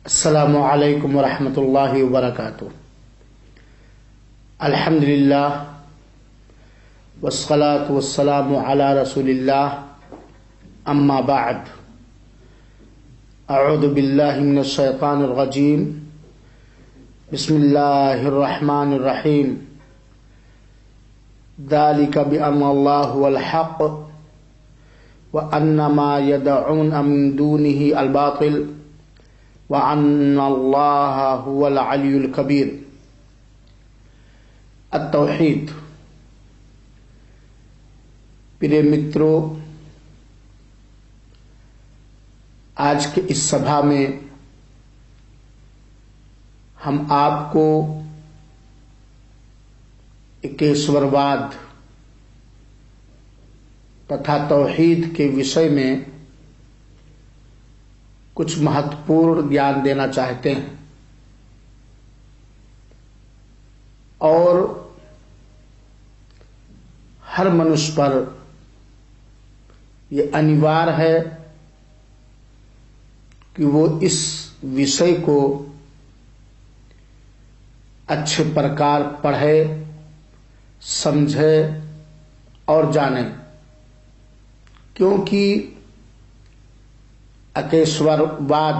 السلام علیکم ورحمۃ اللہ وبرکاتہ۔ الحمدللہ والصلاة والسلام علی رسول اللہ، اما بعد، اعوذ باللہ من الشیطان الرجیم، بسم اللہ الرحمن الرحیم۔ ذالک بأن اللہ هو الحق وأن ما يدعون من دونه الباطل وَأَنَّ اللَّهَ هُوَ الْعَلِيُّ الْكَبِيرُ۔ التوحید۔ پیارے مترو، آج کے اس سبھا میں ہم آپ کو ایکیشورواد تتھا توحید کے وشے میں کچھ مہتوپورن گیان دینا چاہتے ہیں، اور ہر منش پر یہ انوار ہے کہ وہ اس وشے کو اچھے پرکار پڑھے، سمجھے اور جانے، کیونکہ اکیشورواد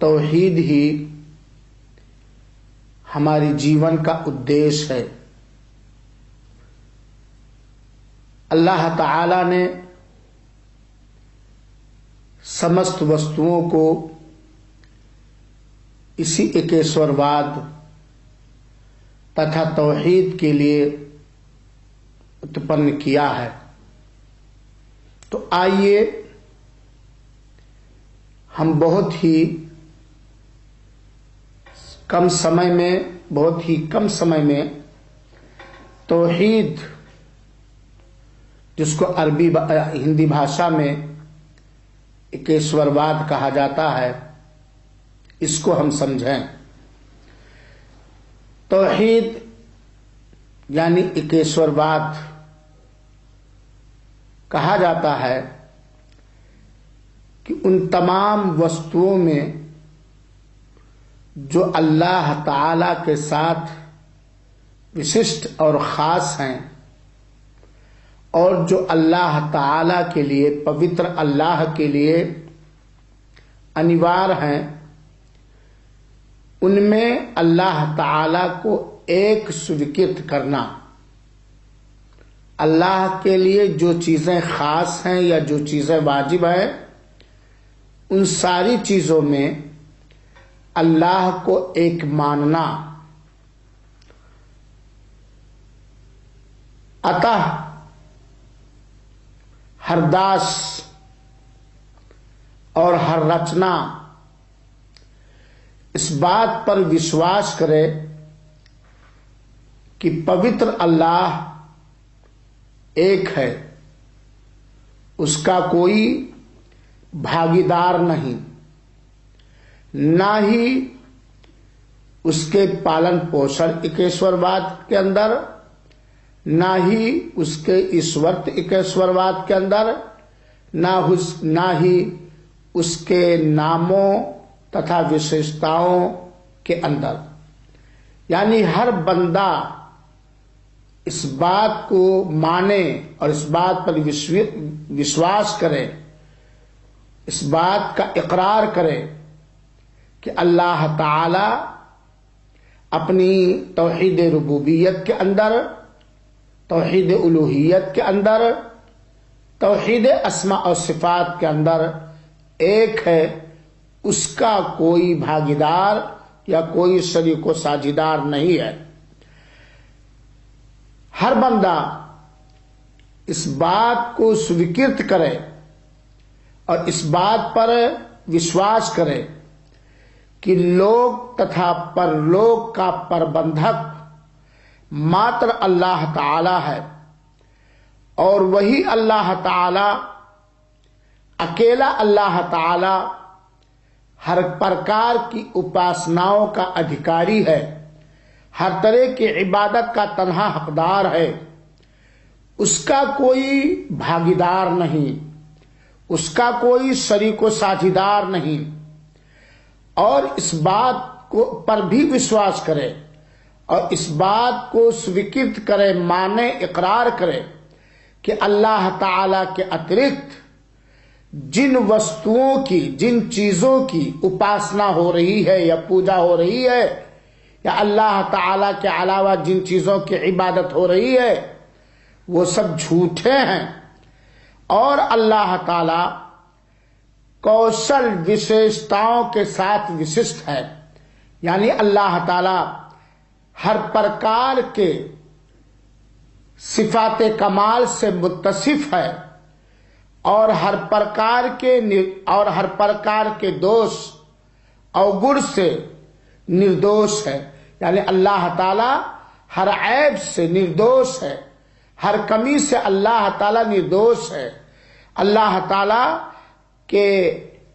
توحید ہی ہماری جیون کا ادیش ہے۔ اللہ تعالی نے سمست وستوؤں کو اسی ایکیشورواد تتھا توحید کے لیے اتپن کیا ہے۔ تو آئیے ہم بہت ہی کم سمے میں توحید، جس کو ہندی بھاشا میں ایکیشورواد کہا جاتا ہے، اس کو ہم سمجھیں۔ توحید یعنی ایکیشورواد کہا جاتا ہے کہ ان تمام وستوؤں میں جو اللہ تعالی کے ساتھ وششٹ اور خاص ہیں، اور جو اللہ تعالی کے لیے، پوتر اللہ کے لیے انوار ہیں، ان میں اللہ تعالی کو ایک سویکرت کرنا، اللہ کے لیے جو چیزیں خاص ہیں یا جو چیزیں واجب ہیں، ان ساری چیزوں میں اللہ کو ایک ماننا۔ اتہ ہر داس اور ہر رچنا اس بات پر وشواس کرے کہ پوتر اللہ ایک ہے، اس کا کوئی بھاگیدار نہیں، نہ ہی اس کے پالن پوشن ایکیشورواد کے اندر، نہ ہی اس کے ایشورت ایکیشورواد کے اندر، نہ ہی اس کے ناموں تتھا وشیشتاؤں کے اندر۔ یعنی ہر بندہ اس بات کو مانے اور اس بات پر وشواس کرے، اس بات کا اقرار کرے کہ اللہ تعالی اپنی توحید ربوبیت کے اندر، توحید الوہیت کے اندر، توحید اسماء و صفات کے اندر ایک ہے، اس کا کوئی بھاگیدار یا کوئی شریک و ساجھیدار نہیں ہے۔ ہر بندہ اس بات کو سویکرت کرے اور اس بات پر وشواس کرے کہ لوک تتھا پرلوک کا پربندھک ماتر اللہ تعالی ہے، اور وہی اللہ تعالی، اکیلا اللہ تعالی ہر پرکار کی اپاسناؤں کا ادھیکاری ہے، ہر طرح کی عبادت کا تنہا حقدار ہے، اس کا کوئی بھاگیدار نہیں، اس کا کوئی شریک و ساجھیدار نہیں، اور اس بات کو پر بھی وشواس کرے اور اس بات کو سویکرت کرے، مانے، اقرار کرے کہ اللہ تعالی کے اترکت جن وستوؤں کی، جن چیزوں کی اپاسنا ہو رہی ہے یا پوجا ہو رہی ہے، یا اللہ تعالی کے علاوہ جن چیزوں کی عبادت ہو رہی ہے، وہ سب جھوٹے ہیں، اور اللہ تعالی کوشل وشیشتاؤں کے ساتھ وششٹ ہے، یعنی اللہ تعالی ہر پرکار کے صفات کمال سے متصف ہے، اور ہر پرکار کے دوش اوگن سے نردوش ہے، یعنی اللہ تعالی ہر عیب سے نردوش ہے، ہر کمی سے اللہ تعالی نردوش ہے۔ اللہ تعالی کے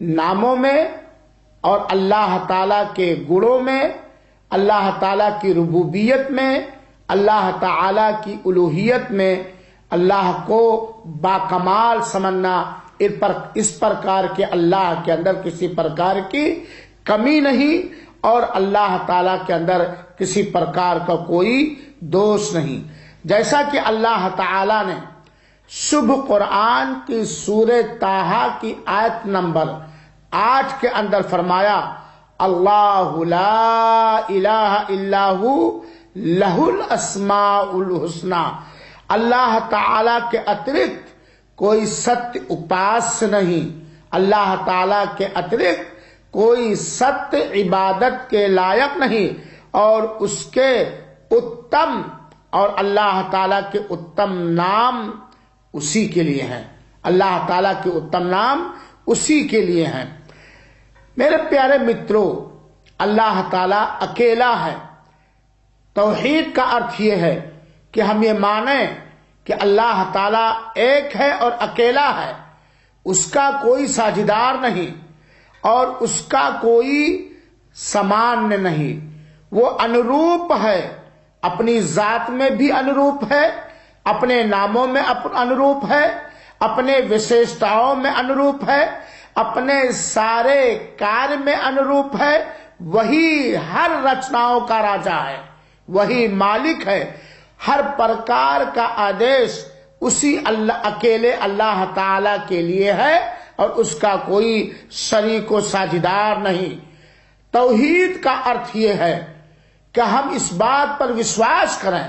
ناموں میں اور اللہ تعالی کے گنوں میں، اللہ تعالی کی ربوبیت میں، اللہ تعالی کی الوہیت میں اللہ کو باکمال سمجھنا، اس پرکار کے اللہ کے اندر کسی پرکار کی کمی نہیں، اور اللہ تعالی کے اندر کسی پرکار کا کوئی دوش نہیں۔ جیسا کہ اللہ تعالی نے شبھ قرآن کی سورہ طٰہٰ کی آیت نمبر 8 کے اندر فرمایا، اللہ لا الہ الا ہو لہ الاسماء الحسنی، اللہ تعالی کے اترکت کوئی ستیہ اپاسیہ نہیں، اللہ تعالی کے اترکت کوئی ستیہ عبادت کے لائق نہیں، اور اس کے اتم اور اللہ تعالی کے اتم نام اسی کے لیے ہیں، اللہ تعالی کے اتم نام اسی کے لیے ہیں۔ میرے پیارے مترو، اللہ تعالی اکیلا ہے۔ توحید کا ارتھ یہ ہے کہ ہم یہ مانیں کہ اللہ تعالی ایک ہے اور اکیلا ہے، اس کا کوئی ساجھیدار نہیں اور اس کا کوئی سمان نہیں، وہ انوروپ ہے، اپنی ذات میں بھی انوروپ ہے، اپنے ناموں میں انوروپ ہے، اپنے وشیشتاؤں میں انوروپ ہے، اپنے سارے کار میں انوروپ ہے، وہی ہر رچناؤں کا راجا ہے، وہی مالک ہے، ہر پرکار کا آدیش اسی اکیلے اللہ تعالی کے لیے ہے، اور اس کا کوئی شریک و ساجھیدار نہیں۔ توحید کا ارتھ یہ ہے کہ ہم اس بات پر وشواس کریں،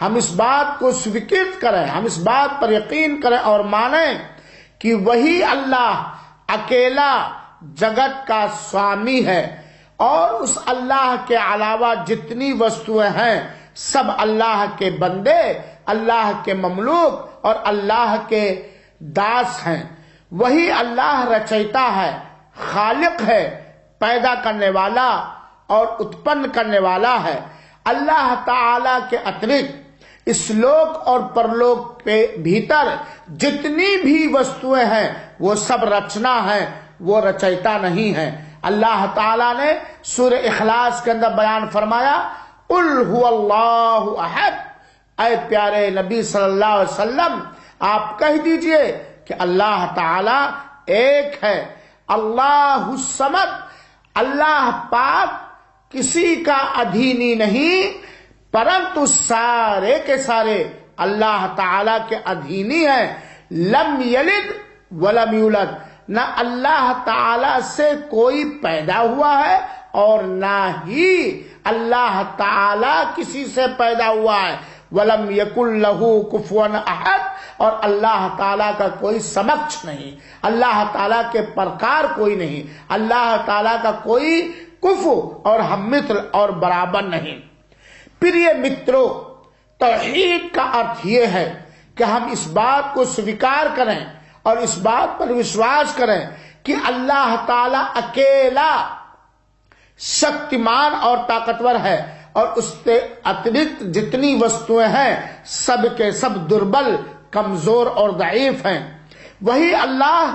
ہم اس بات کو سویکرت کریں، ہم اس بات پر یقین کریں اور مانیں کہ وہی اللہ اکیلا جگت کا سوامی ہے، اور اس اللہ کے علاوہ جتنی وستویں ہیں سب اللہ کے بندے، اللہ کے مملوک اور اللہ کے داس ہیں۔ وہی اللہ رچیتا ہے، خالق ہے، پیدا کرنے والا اور اتپن کرنے والا ہے۔ اللہ تعالی کے اترکت اس لوک اور پرلوک کے بھیتر جتنی بھی وستویں ہیں وہ سب رچنا ہے، وہ رچیتا نہیں ہے۔ اللہ تعالیٰ نے سورہ اخلاص کے اندر بیان فرمایا، قل هو اللہ احد، اے پیارے نبی صلی اللہ علیہ وسلم آپ کہہ دیجئے کہ اللہ تعالیٰ ایک ہے، اللہ الصمد، اللہ پاک کسی کا ادھینی نہیں، پرنتو سارے کے سارے اللہ تعالیٰ کے ادھینی ہیں۔ لم یلد ولم یولد، نہ اللہ تعالی سے کوئی پیدا ہوا ہے اور نہ ہی اللہ تعالی کسی سے پیدا ہوا ہے۔ وَلَمْ يَكُنْ لَهُ كُفُوًا أَحَدٌ، اور اللہ تعالیٰ کا کوئی سمکش نہیں، اللہ تعالیٰ کے پرکار کوئی نہیں، اللہ تعالیٰ کا کوئی کفو اور ہم مثل اور برابر نہیں۔ پریے مترو، توحید کا ارتھ یہ ہے کہ ہم اس بات کو سویکار کریں اور اس بات پر وشواس کریں کہ اللہ تعالی اکیلا شکتیمان اور طاقتور ہے، اور اس سے اترکت جتنی وستویں ہیں سب کے سب دربل، کمزور اور ضعیف ہیں۔ وہی اللہ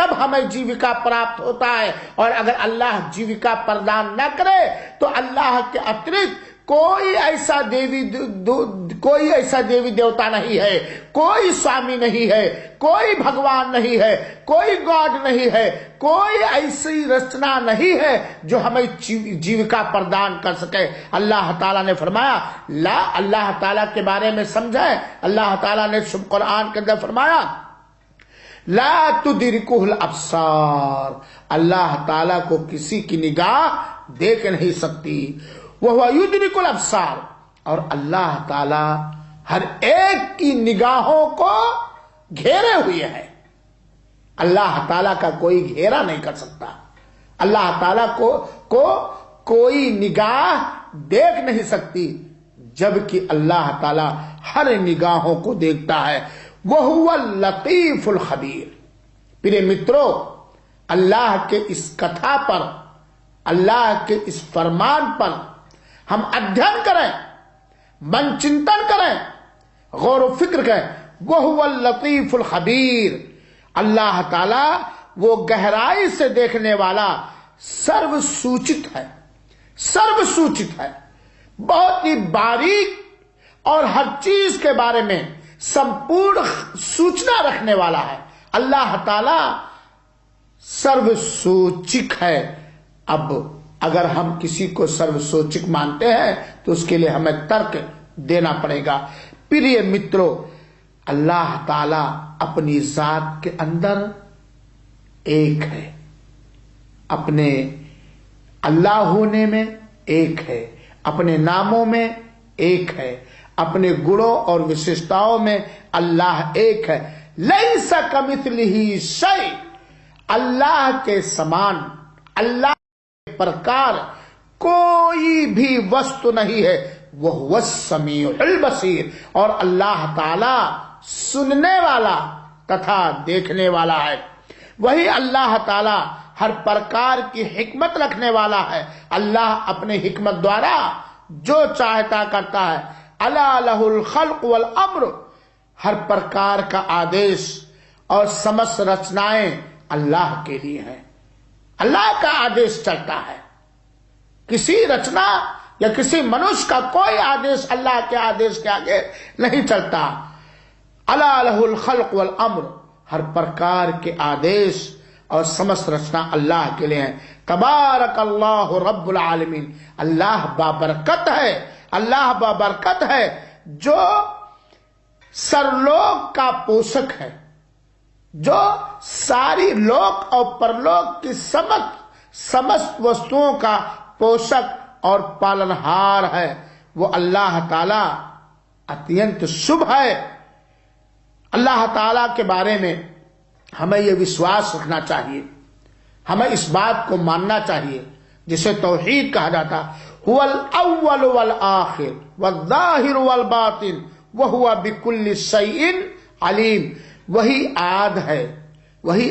تب ہمیں جیوکا پراپت ہوتا ہے، اور اگر اللہ جیوکا پردان نہ کرے تو اللہ کے اترکت کوئی ایسا دیوی دیوتا نہیں ہے، کوئی سوامی نہیں ہے، کوئی بھگوان نہیں ہے، کوئی گاڈ نہیں ہے، کوئی ایسی رچنا نہیں ہے جو ہمیں جیوکا پردان کر سکے۔ اللہ تعالیٰ نے فرمایا لا، اللہ تعالیٰ کے بارے میں سمجھیں، اللہ تعالیٰ نے قرآن کے اندر فرمایا لا تدرکہ الابصار، اللہ تعالیٰ کو کسی کی نگاہ دیکھ نہیں سکتی، وہ یدرک الابصار، اور اللہ تعالیٰ ہر ایک کی نگاہوں کو گھیرے ہوئے ہے۔ اللہ تعالیٰ کا کوئی گھیرا نہیں کر سکتا، اللہ تعالیٰ کو کوئی نگاہ دیکھ نہیں سکتی، جبکہ اللہ تعالیٰ ہر نگاہوں کو دیکھتا ہے۔ وَهُوَ اللَّطِيفُ الْخَبِيرُ۔ پیارے مترو، اللہ کے اس کتھا پر، اللہ کے اس فرمان پر ہم ادھین کریں، من چنتن کریں، غور و فکر کریں۔ وَهُوَ اللَّطِيفُ الْخَبِيرُ، اللہ تعالی وہ گہرائی سے دیکھنے والا سرو سوچت ہے، سرو سوچت ہے، بہت ہی باریک اور ہر چیز کے بارے میں سمپورن سوچنا رکھنے والا ہے۔ اللہ تعالی سرو سوچک ہے۔ اب اگر ہم کسی کو سرو سوچک مانتے ہیں تو اس کے لیے ہمیں ترک دینا پڑے گا۔ پریے مترو، اللہ تعالی اپنی ذات کے اندر ایک ہے، اپنے اللہ ہونے میں ایک ہے، اپنے ناموں میں ایک ہے، اپنے گنوں اور وشیشتاؤں میں اللہ ایک ہے۔ لیس کمثلہ شیء، اللہ کے سمان، اللہ کے پرکار کوئی بھی وستو نہیں ہے۔ وہو السمیع البصیر، اور اللہ تعالی سننے والا تتھا دیکھنے والا ہے۔ وہی اللہ تعالی ہر پرکار کی حکمت رکھنے والا ہے۔ اللہ اپنے حکمت دوارا جو چاہتا کرتا ہے۔ الا لہ الخلق والامر، ہر پرکار کا آدیش اور سمست رچنائیں اللہ کے لیے ہیں۔ اللہ کا آدیش چلتا ہے، کسی رچنا یا کسی منوش کا کوئی آدیش اللہ کے آدیش کے آگے نہیں چلتا۔ الا لہ الخلق والامر، ہر پرکار کے آدیش اور سمست رچنا اللہ کے لیے ہیں۔ تبارک اللہ رب العالمین، اللہ بابرکت ہے، اللہ بابرکت ہے جو سرلوک کا پوشک ہے، جو ساری لوک اور پرلوک کی سمست وستوؤں کا پوشک اور پالنہار ہے۔ وہ اللہ تعالی اتینت شبھ ہے۔ اللہ تعالی کے بارے میں ہمیں یہ وشواس رکھنا چاہیے، ہمیں اس بات کو ماننا چاہیے جسے توحید کہا جاتا۔ هو الاول والآخر والظاہر والباطن وهو بكل شیء علیم، وہی آد ہے، وہی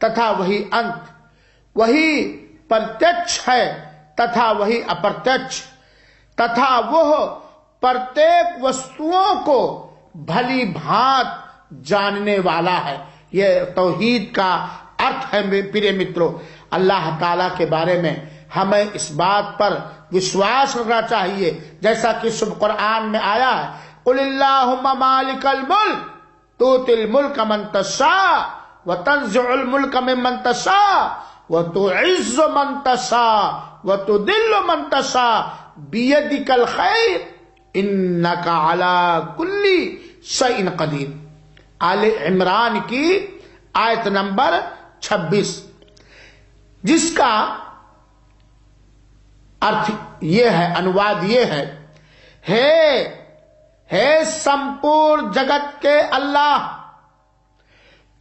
تتھا وہی انت، وہی پرتیچ ہے تتھا وہی اپرتیچ، تتھا وہ پرتیک وستوؤں کو بھلی بھانت جاننے والا ہے۔ یہ توحید کا ارتھ ہے پیارے مترو۔ اللہ تعالی کے بارے میں ہمیں اس بات پر وشواس رکھنا چاہیے، جیسا کہ سب قرآن میں آیا ہے، قل اللہم مالک الملک تؤتی الملک من تشاء وتنزع الملک ممن تشاء وتعز من تشاء وتذل من تشاء بیدک الخیر انک علی کل شیء قدیر۔ آل عمران کی آیت نمبر 26، جس کا ارتھ یہ ہے، انواد یہ ہے سمپور جگت کے اللہ،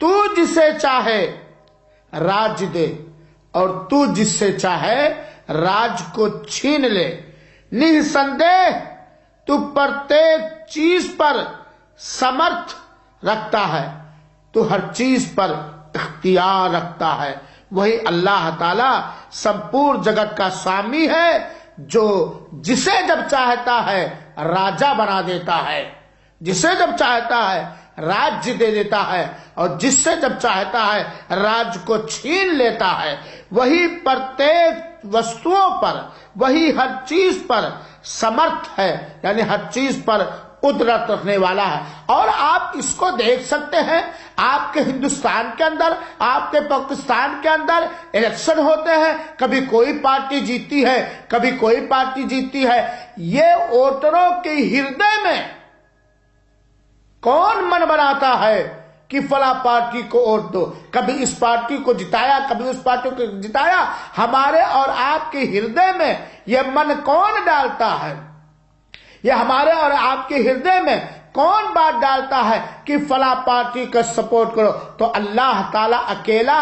تو جسے چاہے راج دے اور تو جس سے چاہے راج کو چھین لے۔ نسندیہ تو پرتیک چیز پر سمرتھ رکھتا ہے، تو ہر چیز پر اختیار رکھتا ہے۔ وہی اللہ تعالی سمپور جگت کا سوامی ہے، جو جسے جب چاہتا ہے راجا بنا دیتا ہے، جسے جب چاہتا ہے راج دے دیتا ہے اور جس سے جب چاہتا ہے راج کو چھین لیتا ہے. وہی پرتیک وستوؤں پر، وہی ہر چیز پر سمرتھ ہے، یعنی ہر چیز پر قدرت رکھنے والا ہے. اور آپ اس کو دیکھ سکتے ہیں، آپ کے ہندوستان کے اندر، آپ کے پاکستان کے اندر الیکشن ہوتے ہیں، کبھی کوئی پارٹی جیتتی ہے، کبھی کوئی پارٹی جیتتی ہے. یہ ووٹروں کے ہردے میں کون من بناتا ہے کہ فلاں پارٹی کو ووٹ دو، کبھی اس پارٹی کو جتایا، کبھی اس پارٹی کو جتایا. ہمارے اور آپ کے ہردے میں یہ من کون ڈالتا ہے؟ یہ ہمارے اور آپ کے ہردے میں کون بات ڈالتا ہے کہ فلاں پارٹی کا سپورٹ کرو؟ تو اللہ تعالیٰ اکیلا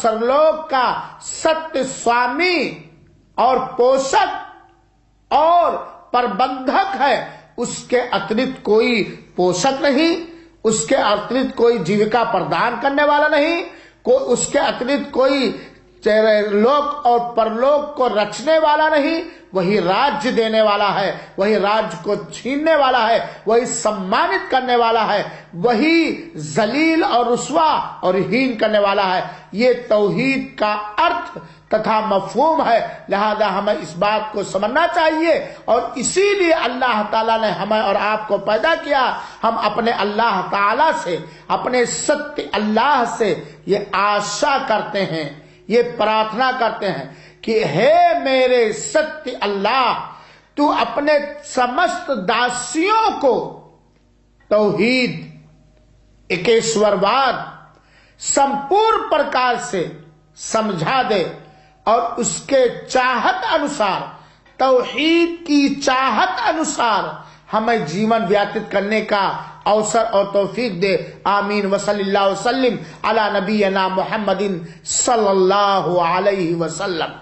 سرلوک کا ستیہ سوامی اور پوشک اور پربندھک ہے. اس کے اترکت کوئی پوشک نہیں، اس کے اترکت کوئی جیوکا پردان کرنے والا نہیں، اس کے اترکت کوئی لوک اور پرلوک کو رچنے والا نہیں. وہی راج دینے والا ہے، وہی راج کو چھیننے والا ہے، وہی سمانت کرنے والا ہے، وہی ذلیل اور رسوا اور ہین کرنے والا ہے. یہ توحید کا ارتھ تتھا مفہوم ہے. لہذا ہمیں اس بات کو سمجھنا چاہیے اور اسی لیے اللہ تعالیٰ نے ہمیں اور آپ کو پیدا کیا. ہم اپنے اللہ تعالیٰ سے، اپنے ستیہ اللہ سے یہ آشا کرتے ہیں، یہ پرارتھنا کرتے ہیں کہ ہے میرے ستیہ اللہ، تو اپنے سمست داسیوں کو توحید، ایکیشورواد سمپور پرکار سے سمجھا دے اور اس کے چاہت انوسار، توحید کی چاہت انوسار ہمیں جیون ویاتت کرنے کا اوسر اور توفیق دے. آمین. وصلی اللہ وسلم علی نبینا محمد صلی اللہ علیہ وسلم.